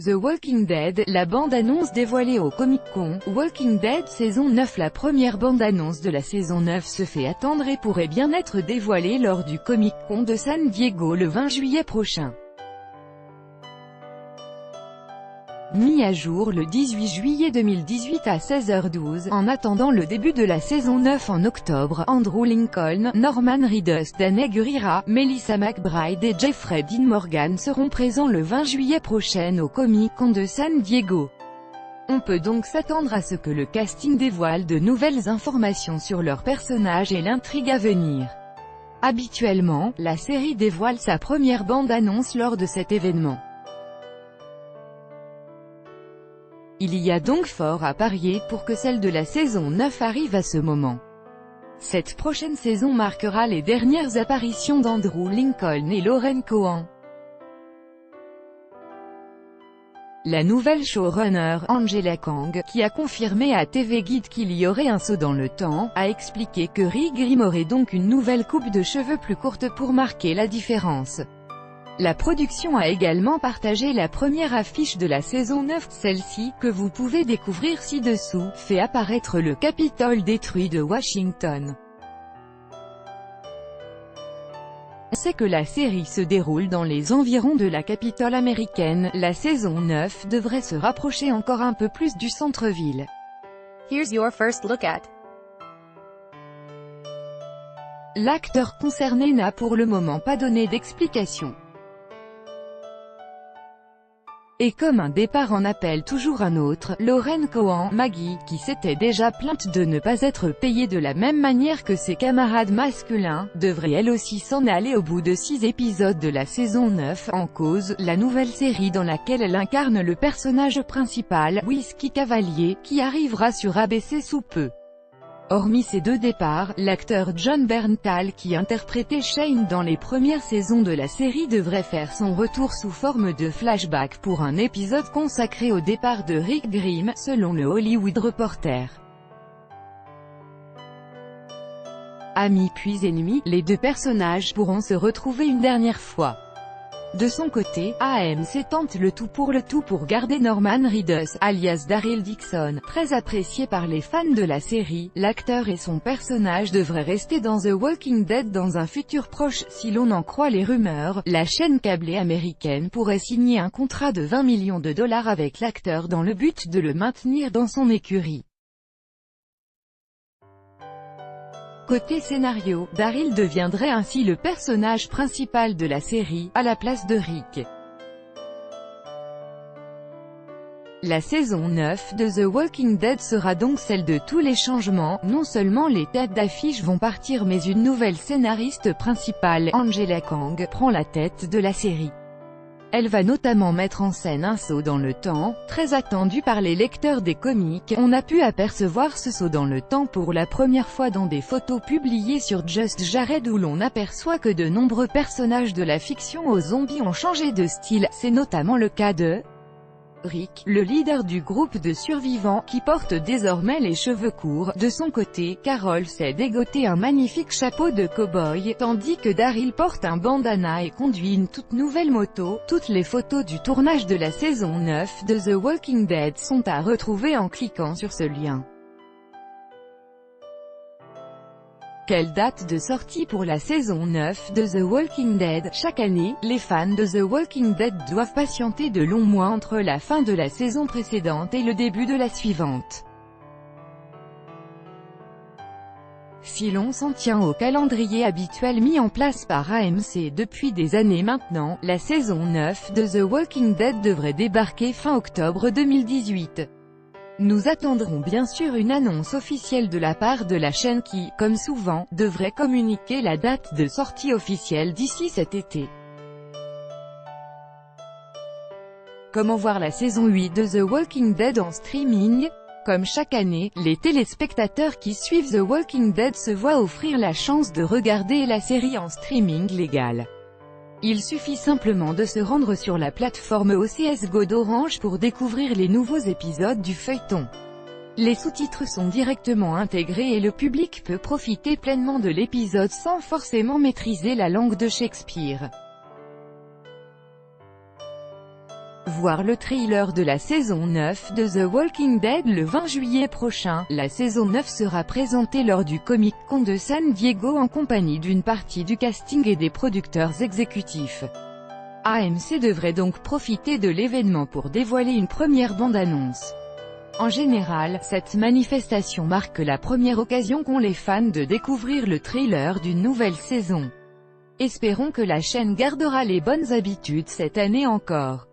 The Walking Dead, la bande-annonce dévoilée au Comic-Con. Walking Dead saison 9. La première bande-annonce de la saison 9 se fait attendre et pourrait bien être dévoilée lors du Comic-Con de San Diego le 20 juillet prochain. Mis à jour le 18 juillet 2018 à 16h12, en attendant le début de la saison 9 en octobre, Andrew Lincoln, Norman Reedus, Danai Gurira, Melissa McBride et Jeffrey Dean Morgan seront présents le 20 juillet prochain au Comic-Con de San Diego. On peut donc s'attendre à ce que le casting dévoile de nouvelles informations sur leurs personnages et l'intrigue à venir. Habituellement, la série dévoile sa première bande-annonce lors de cet événement. Il y a donc fort à parier pour que celle de la saison 9 arrive à ce moment. Cette prochaine saison marquera les dernières apparitions d'Andrew Lincoln et Lauren Cohan. La nouvelle showrunner, Angela Kang, qui a confirmé à TV Guide qu'il y aurait un saut dans le temps, a expliqué que Rick Grimes aurait donc une nouvelle coupe de cheveux plus courte pour marquer la différence. La production a également partagé la première affiche de la saison 9, celle-ci, que vous pouvez découvrir ci-dessous, fait apparaître le Capitole détruit de Washington. On sait que la série se déroule dans les environs de la capitale américaine. La saison 9 devrait se rapprocher encore un peu plus du centre-ville. Here's your first look at. L'acteur concerné n'a pour le moment pas donné d'explication. Et comme un départ en appelle toujours un autre, Lauren Cohan, Maggie, qui s'était déjà plainte de ne pas être payée de la même manière que ses camarades masculins, devrait elle aussi s'en aller au bout de 6 épisodes de la saison 9, en cause, la nouvelle série dans laquelle elle incarne le personnage principal, Whiskey Cavalier, qui arrivera sur ABC sous peu. Hormis ces deux départs, l'acteur Jon Bernthal qui interprétait Shane dans les premières saisons de la série devrait faire son retour sous forme de flashback pour un épisode consacré au départ de Rick Grimes, selon le Hollywood Reporter. Amis puis ennemis, les deux personnages pourront se retrouver une dernière fois. De son côté, AMC tente le tout pour garder Norman Reedus, alias Daryl Dixon, très apprécié par les fans de la série. L'acteur et son personnage devraient rester dans The Walking Dead dans un futur proche. Si l'on en croit les rumeurs, la chaîne câblée américaine pourrait signer un contrat de 20 millions de dollars avec l'acteur dans le but de le maintenir dans son écurie. Côté scénario, Daryl deviendrait ainsi le personnage principal de la série, à la place de Rick. La saison 9 de The Walking Dead sera donc celle de tous les changements. Non seulement les têtes d'affiche vont partir mais une nouvelle scénariste principale, Angela Kang, prend la tête de la série. Elle va notamment mettre en scène un saut dans le temps, très attendu par les lecteurs des comics. On a pu apercevoir ce saut dans le temps pour la première fois dans des photos publiées sur Just Jared où l'on aperçoit que de nombreux personnages de la fiction aux zombies ont changé de style. C'est notamment le cas de Rick, le leader du groupe de survivants, qui porte désormais les cheveux courts. De son côté, Carol s'est dégoté un magnifique chapeau de cow-boy, tandis que Daryl porte un bandana et conduit une toute nouvelle moto. Toutes les photos du tournage de la saison 9 de The Walking Dead sont à retrouver en cliquant sur ce lien. Quelle date de sortie pour la saison 9 de The Walking Dead? Chaque année, les fans de The Walking Dead doivent patienter de longs mois entre la fin de la saison précédente et le début de la suivante. Si l'on s'en tient au calendrier habituel mis en place par AMC depuis des années maintenant, la saison 9 de The Walking Dead devrait débarquer fin octobre 2018. Nous attendrons bien sûr une annonce officielle de la part de la chaîne qui, comme souvent, devrait communiquer la date de sortie officielle d'ici cet été. Comment voir la saison 8 de The Walking Dead en streaming? Comme chaque année, les téléspectateurs qui suivent The Walking Dead se voient offrir la chance de regarder la série en streaming légal. Il suffit simplement de se rendre sur la plateforme OCS Go d'Orange pour découvrir les nouveaux épisodes du feuilleton. Les sous-titres sont directement intégrés et le public peut profiter pleinement de l'épisode sans forcément maîtriser la langue de Shakespeare. Voir le trailer de la saison 9 de The Walking Dead le 20 juillet prochain. La saison 9 sera présentée lors du Comic-Con de San Diego en compagnie d'une partie du casting et des producteurs exécutifs. AMC devrait donc profiter de l'événement pour dévoiler une première bande-annonce. En général, cette manifestation marque la première occasion qu'ont les fans de découvrir le trailer d'une nouvelle saison. Espérons que la chaîne gardera les bonnes habitudes cette année encore.